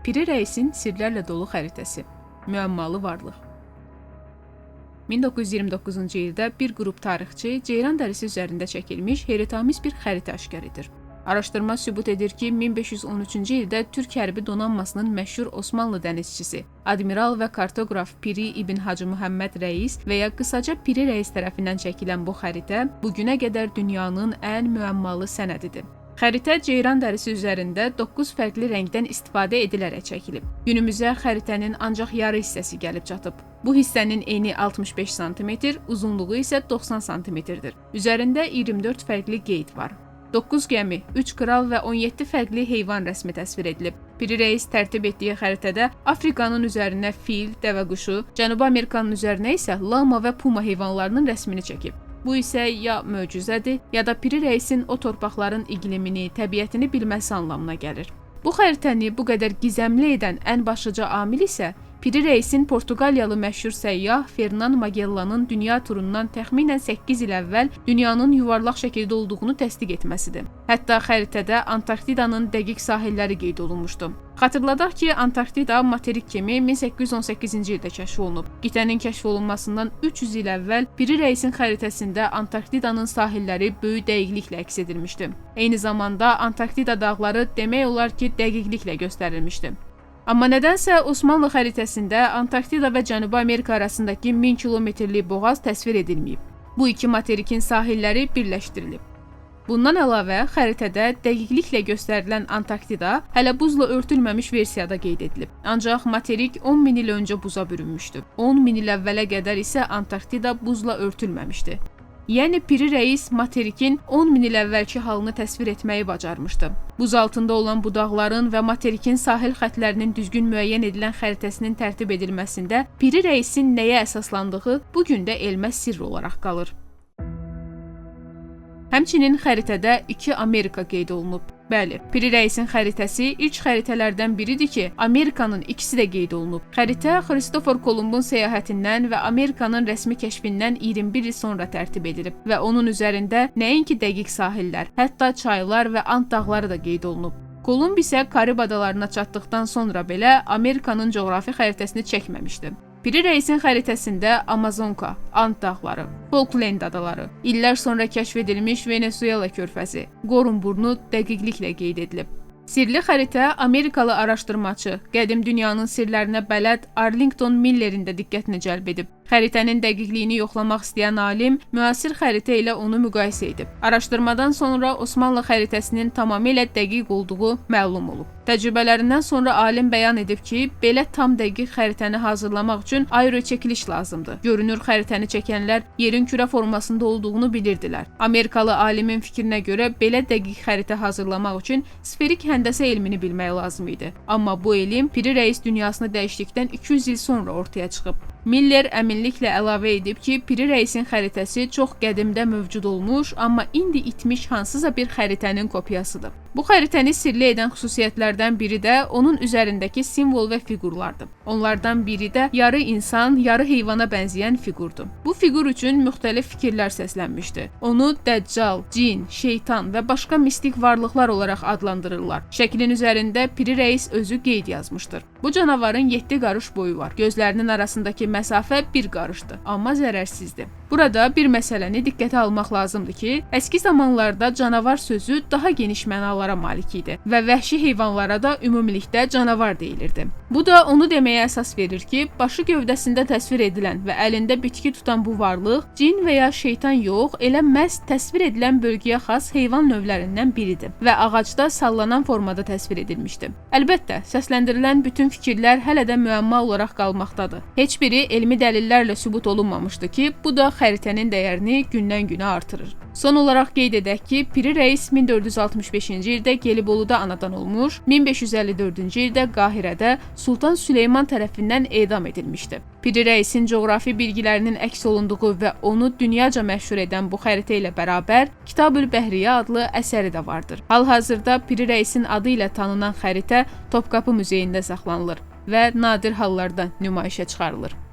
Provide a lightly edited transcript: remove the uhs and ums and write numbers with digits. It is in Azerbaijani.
Piri Reisin sirlərlə dolu xəritəsi. Müəmmalı varlıq. 1929-cu ildə bir qrup tarixçi ceyran dərisi üzərində çəkilmiş heyrətamiz bir xəritə aşkar edir. Araşdırma sübut edir ki, 1513-cü ildə Türk hərbi donanmasının məşhur Osmanlı dənizçisi, admiral və kartoqraf Piri İbn Hacı Muhammed Reis və ya qısaca Piri Reis tərəfindən çəkilən bu xəritə bugünə qədər dünyanın ən müəmmalı sənədidir. Xəritə ceyran dərisi üzərində 9 fərqli rəngdən istifadə edilərək çəkilib. Günümüzə xəritənin ancaq yarı hissəsi gəlib çatıb. Bu hissənin eni 65 sm, uzunluğu isə 90 sm-dir. Üzərində 24 fərqli qeyd var. 9 gəmi, 3 kral və 17 fərqli heyvan rəsmi təsvir edilib. Piri Reis tərtib etdiyi xəritədə Afrikanın üzərinə fil, dəvəquşu, Cənubi Amerikanın üzərinə isə lama və puma heyvanlarının rəsmini çəkib. Bu isə ya möcüzədir, ya da Piri Reisin o torpaqların iqlimini, təbiətini bilməsi anlamına gəlir. Bu xəritəni bu qədər gizəmli edən ən başlıca amil isə Piri Reisin Portuqaliyalı məşhur səyyah Fernando Magellanın dünya turundan təxminən 8 il əvvəl dünyanın yuvarlaq şəkildə olduğunu təsdiq etməsidir. Hətta xəritədə Antarktidanın dəqiq sahilləri qeyd olunmuşdu. Xatırladaq ki, Antarktida materik kimi 1818-ci ildə kəşf olunub. Qitənin kəşf olunmasından 300 il əvvəl Piri Reisin xəritəsində Antarktidanın sahilləri böyük dəqiqliklə əks edilmişdi. Eyni zamanda Antarktida dağları demək olar ki, dəqiqliklə göstərilmişdi. Amma nədənsə Osmanlı xəritəsində Antarktida və Cənubi Amerika arasındakı 1000 kilometrlik boğaz təsvir edilməyib. Bu iki materikin sahilləri birləşdirilib. Bundan əlavə, xəritədə dəqiqliklə göstərilən Antarktida hələ buzla örtülməmiş versiyada qeyd edilib. Ancaq materik 10.000 il öncə buza bürünmüşdü. 10.000 il əvvələ qədər isə Antarktida buzla örtülməmişdi. Yəni Piri Reis materikin 10.000 il əvvəlki halını təsvir etməyi bacarmışdı. Buz altında olan bu dağların və materikin sahil xəttlərinin düzgün müəyyən edilən xəritəsinin tərtib edilməsində Piri Reisin nəyə əsaslandığı bu gün də elmə sirr olaraq qalır. Həmçinin xəritədə 2 Amerika qeyd olunub. Bəli, Piri Reisin xəritəsi ilk xəritələrdən biridir ki, Amerikanın ikisi də qeyd olunub. Xəritə Kristofor Kolumbun səyahətindən və Amerikanın rəsmi kəşfindən 21 il sonra tərtib edilib və onun üzərində nəinki dəqiq sahillər, hətta çaylar və Ant dağları da qeyd olunub. Kolumb isə Karib adalarına çatdıqdan sonra belə Amerikanın coğrafi xəritəsini çəkməmişdi. Piri Reisin xəritəsində Amazonka, Ant dağları, Falkland adaları, illər sonra kəşf edilmiş Venezuela körfəzi, Qorun burnu dəqiqliklə qeyd edilib. Sirli xəritə Amerikalı araşdırmaçı, qədim dünyanın sirlərinə bələd Arlington Miller'in də diqqətini cəlb edib. Xəritənin dəqiqliyini yoxlamaq istəyən alim müasir xəritə ilə onu müqayisə edib. Araşdırmadan sonra Osmanlı xəritəsinin tamamilə dəqiq olduğu məlum olub. Təcrübələrindən sonra alim bəyan edib ki, belə tam dəqiq xəritəni hazırlamaq üçün aeroçəkiliş lazımdır. Görünür, xəritəni çəkənlər yerin kürə formasında olduğunu bilirdilər. Amerikalı alimin fikrinə görə belə dəqiq xəritə hazırlamaq üçün sferik həndəsə elmini bilmək lazım idi. Amma bu elm Piri Reis dünyasını dəyişdikdən 200 il sonra ortaya çıxıb. Miller əminliklə əlavə edib ki, Piri Reisin xəritəsi çox qədimdə mövcud olmuş, amma indi itmiş hansısa bir xəritənin kopyasıdır. Bu xəritəni sirli edən xüsusiyyətlərdən biri də onun üzərindəki simvol və fiqurlardır. Onlardan biri də yarı insan, yarı heyvana bənzəyən fiqurdur. Bu fiqur üçün müxtəlif fikirlər səslənmişdi. Onu Dəccal, cin, şeytan və başqa mistik varlıqlar olaraq adlandırırlar. Şəklin üzərində Piri Reis özü qeyd yazmışdır. Bu canavarın 7 qarış boyu var. Gözlərinin arasındakı məsafə 1 qarışdır, amma zərərsizdir. Burada bir məsələni diqqətə almaq lazımdır ki, əski zamanlarda canavar sözü daha geniş mənalara malik idi və vəhşi heyvanlara da ümumilikdə canavar deyilirdi. Bu da onu deməyə əsas verir ki, başı gövdəsində təsvir edilən və əlində bitki tutan bu varlıq cin və ya şeytan yox, elə məhz təsvir edilən bölgəyə xas heyvan növlərindən biridir və ağacda sallanan formada təsvir edilmişdi. Əlbəttə, səsləndirilən bütün fikirlər hələ də müəmma olaraq qalmaqdadır. Heç biri elmi dəlillərlə sübut olunmamışdı ki, bu da xəritənin dəyərini gündən-günə artırır. Son olaraq qeyd edək ki, Piri Reis 1465-ci ildə Geliboluda anadan olmuş, 1554-cü ildə Qahirədə Sultan Süleyman tərəfindən edam edilmişdi. Piri Reisin coğrafi bilgilərinin əks olunduğu və onu dünyaca məşhur edən bu xəritə ilə bərabər Kitab-ül Bəhriyə adlı əsəri də vardır. Hal-hazırda Piri Reisin adı ilə tanınan xəritə Topkapı Muzeyində saxlanılır və nadir hallarda nümayişə çıxarılır.